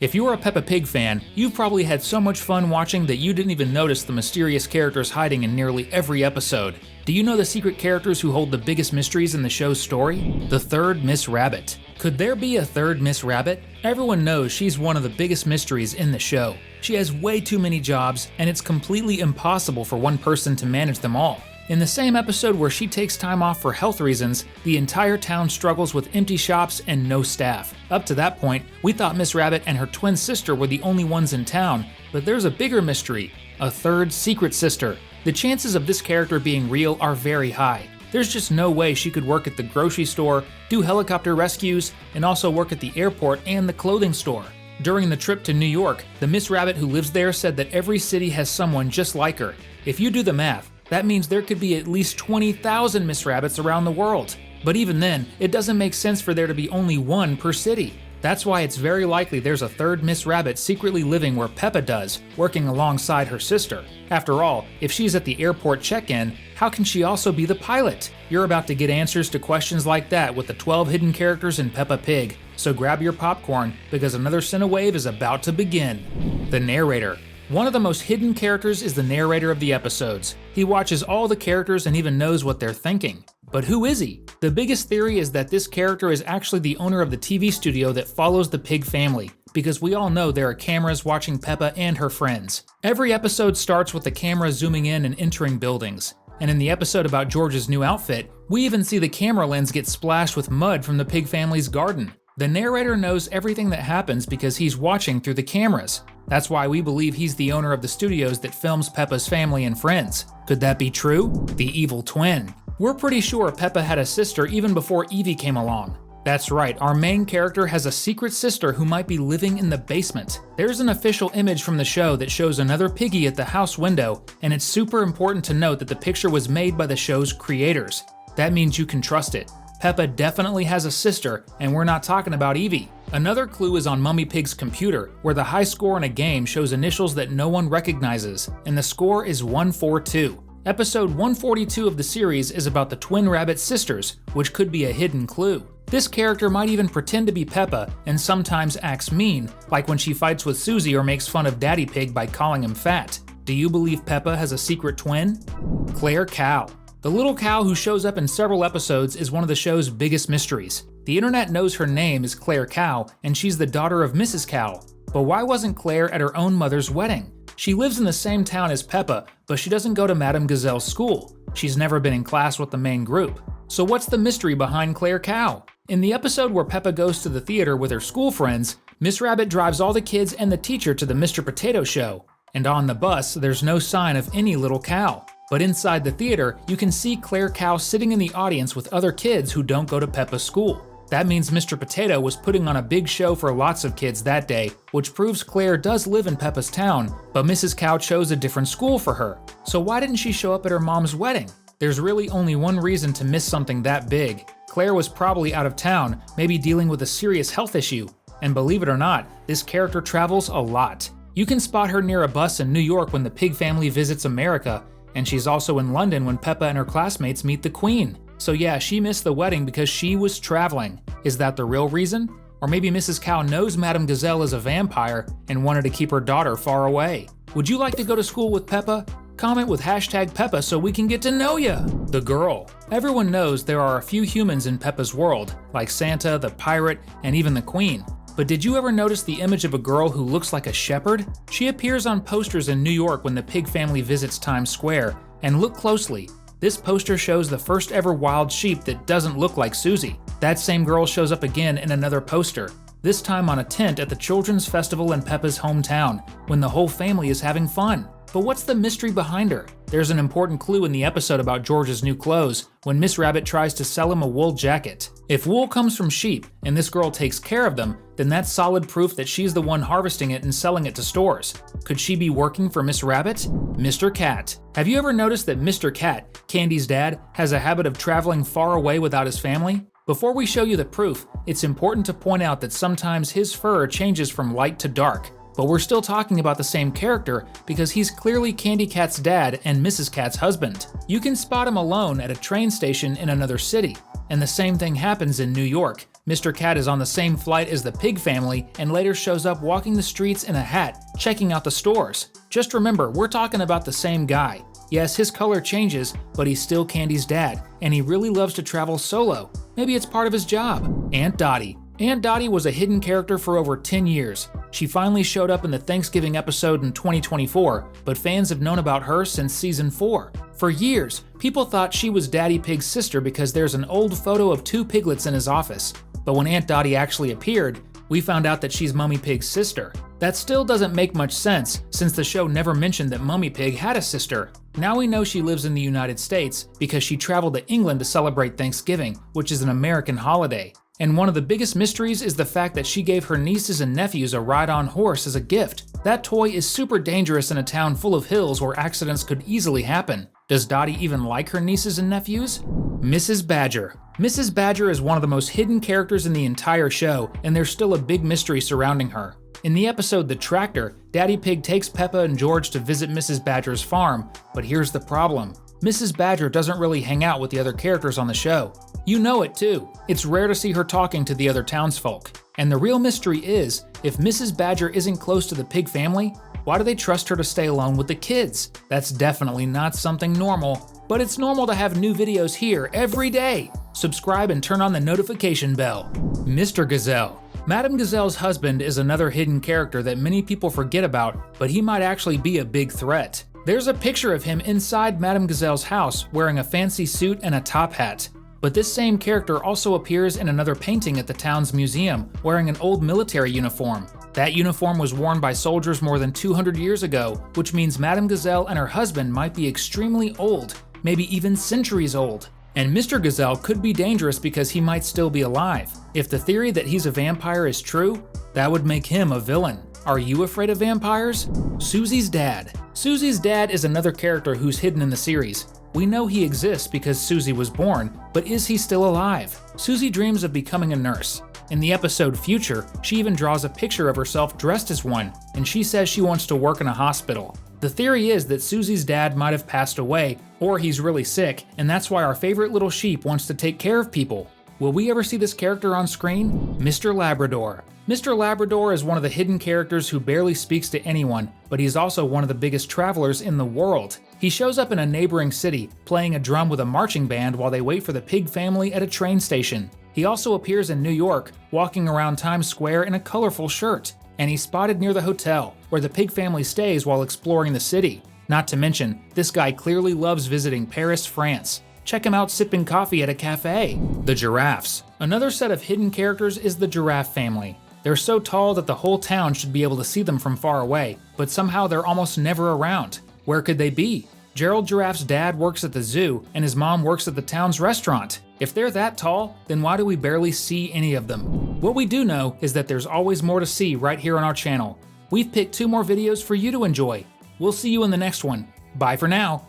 If you're a Peppa Pig fan, you've probably had so much fun watching that you didn't even notice the mysterious characters hiding in nearly every episode. Do you know the secret characters who hold the biggest mysteries in the show's story? The third Miss Rabbit. Could there be a third Miss Rabbit? Everyone knows she's one of the biggest mysteries in the show. She has way too many jobs, and it's completely impossible for one person to manage them all. In the same episode where she takes time off for health reasons, the entire town struggles with empty shops and no staff. Up to that point, we thought Miss Rabbit and her twin sister were the only ones in town, but there's a bigger mystery, a third secret sister. The chances of this character being real are very high. There's just no way she could work at the grocery store, do helicopter rescues, and also work at the airport and the clothing store. During the trip to New York, the Miss Rabbit who lives there said that every city has someone just like her. If you do the math, that means there could be at least 20,000 Miss Rabbits around the world. But even then, it doesn't make sense for there to be only one per city. That's why it's very likely there's a third Miss Rabbit secretly living where Peppa does, working alongside her sister. After all, if she's at the airport check-in, how can she also be the pilot? You're about to get answers to questions like that with the 12 hidden characters in Peppa Pig. So grab your popcorn, because another Cinewave is about to begin. The Narrator. One of the most hidden characters is the narrator of the episodes. He watches all the characters and even knows what they're thinking. But who is he? The biggest theory is that this character is actually the owner of the TV studio that follows the Pig family, because we all know there are cameras watching Peppa and her friends. Every episode starts with the camera zooming in and entering buildings. And in the episode about George's new outfit, we even see the camera lens get splashed with mud from the Pig family's garden. The narrator knows everything that happens because he's watching through the cameras. That's why we believe he's the owner of the studios that films Peppa's family and friends. Could that be true? The evil twin. We're pretty sure Peppa had a sister even before Evie came along. That's right, our main character has a secret sister who might be living in the basement. There's an official image from the show that shows another piggy at the house window, and it's super important to note that the picture was made by the show's creators. That means you can trust it. Peppa definitely has a sister, and we're not talking about Evie. Another clue is on Mummy Pig's computer, where the high score in a game shows initials that no one recognizes, and the score is 142. Episode 142 of the series is about the twin rabbit sisters, which could be a hidden clue. This character might even pretend to be Peppa, and sometimes acts mean, like when she fights with Susie or makes fun of Daddy Pig by calling him fat. Do you believe Peppa has a secret twin? Clare Cow. The little cow who shows up in several episodes is one of the show's biggest mysteries. The internet knows her name is Clare Cow, and she's the daughter of Mrs. Cow. But why wasn't Clare at her own mother's wedding? She lives in the same town as Peppa, but she doesn't go to Madame Gazelle's school. She's never been in class with the main group. So what's the mystery behind Clare Cow? In the episode where Peppa goes to the theater with her school friends, Miss Rabbit drives all the kids and the teacher to the Mr. Potato Show. And on the bus, there's no sign of any little cow. But inside the theater, you can see Clare Cow sitting in the audience with other kids who don't go to Peppa's school. That means Mr. Potato was putting on a big show for lots of kids that day, which proves Clare does live in Peppa's town, but Mrs. Cow chose a different school for her. So why didn't she show up at her mom's wedding? There's really only one reason to miss something that big. Clare was probably out of town, maybe dealing with a serious health issue. And believe it or not, this character travels a lot. You can spot her near a bus in New York when the Pig family visits America, and she's also in London when Peppa and her classmates meet the Queen. So yeah, she missed the wedding because she was traveling. Is that the real reason? Or maybe Mrs. Cow knows Madame Gazelle is a vampire and wanted to keep her daughter far away. Would you like to go to school with Peppa? Comment with #Peppa so we can get to know ya! The girl. Everyone knows there are a few humans in Peppa's world, like Santa, the pirate, and even the Queen. But did you ever notice the image of a girl who looks like a shepherd? She appears on posters in New York when the Pig family visits Times Square, and look closely. This poster shows the first ever wild sheep that doesn't look like Susie. That same girl shows up again in another poster, this time on a tent at the Children's Festival in Peppa's hometown, when the whole family is having fun. But what's the mystery behind her? There's an important clue in the episode about George's new clothes, when Miss Rabbit tries to sell him a wool jacket. If wool comes from sheep, and this girl takes care of them, then that's solid proof that she's the one harvesting it and selling it to stores. Could she be working for Miss Rabbit? Mr. Cat. Have you ever noticed that Mr. Cat, Candy's dad, has a habit of traveling far away without his family? Before we show you the proof, it's important to point out that sometimes his fur changes from light to dark. But we're still talking about the same character because he's clearly Candy Cat's dad and Mrs. Cat's husband. You can spot him alone at a train station in another city. And the same thing happens in New York. Mr. Cat is on the same flight as the pig family and later shows up walking the streets in a hat, checking out the stores. Just remember, we're talking about the same guy. Yes, his color changes, but he's still Candy's dad, and he really loves to travel solo. Maybe it's part of his job. Aunt Dotty. Aunt Dotty was a hidden character for over 10 years. She finally showed up in the Thanksgiving episode in 2024, but fans have known about her since season 4. For years, people thought she was Daddy Pig's sister because there's an old photo of 2 piglets in his office. But when Aunt Dotty actually appeared, we found out that she's Mummy Pig's sister. That still doesn't make much sense, since the show never mentioned that Mummy Pig had a sister. Now we know she lives in the United States because she traveled to England to celebrate Thanksgiving, which is an American holiday. And one of the biggest mysteries is the fact that she gave her nieces and nephews a ride-on horse as a gift. That toy is super dangerous in a town full of hills where accidents could easily happen. Does Dotty even like her nieces and nephews? Mrs. Badger. Mrs. Badger is one of the most hidden characters in the entire show, and there's still a big mystery surrounding her. In the episode The Tractor, Daddy Pig takes Peppa and George to visit Mrs. Badger's farm, but here's the problem. Mrs. Badger doesn't really hang out with the other characters on the show. You know it too. It's rare to see her talking to the other townsfolk. And the real mystery is, if Mrs. Badger isn't close to the pig family, why do they trust her to stay alone with the kids? That's definitely not something normal. But it's normal to have new videos here every day. Subscribe and turn on the notification bell. Mr. Gazelle. Madame Gazelle's husband is another hidden character that many people forget about, but he might actually be a big threat. There's a picture of him inside Madame Gazelle's house wearing a fancy suit and a top hat. But this same character also appears in another painting at the town's museum, wearing an old military uniform. That uniform was worn by soldiers more than 200 years ago, which means Madame Gazelle and her husband might be extremely old, maybe even centuries old. And Mr. Gazelle could be dangerous because he might still be alive. If the theory that he's a vampire is true, that would make him a villain. Are you afraid of vampires? Suzz Dad. Suzz Dad is another character who's hidden in the series. We know he exists because Susie was born, but is he still alive? Susie dreams of becoming a nurse. In the episode Future, she even draws a picture of herself dressed as one, and she says she wants to work in a hospital. The theory is that Suzz's dad might have passed away, or he's really sick, and that's why our favorite little sheep wants to take care of people. Will we ever see this character on screen? Mr. Labrador. Mr. Labrador is one of the hidden characters who barely speaks to anyone, but he's also one of the biggest travelers in the world. He shows up in a neighboring city, playing a drum with a marching band while they wait for the pig family at a train station. He also appears in New York, walking around Times Square in a colorful shirt. And he's spotted near the hotel, where the pig family stays while exploring the city. Not to mention, this guy clearly loves visiting Paris, France. Check him out sipping coffee at a cafe. The Giraffes. Another set of hidden characters is the giraffe family. They're so tall that the whole town should be able to see them from far away, but somehow they're almost never around. Where could they be? Gerald Giraffe's dad works at the zoo, and his mom works at the town's restaurant. If they're that tall, then why do we barely see any of them? What we do know is that there's always more to see right here on our channel. We've picked 2 more videos for you to enjoy. We'll see you in the next one. Bye for now.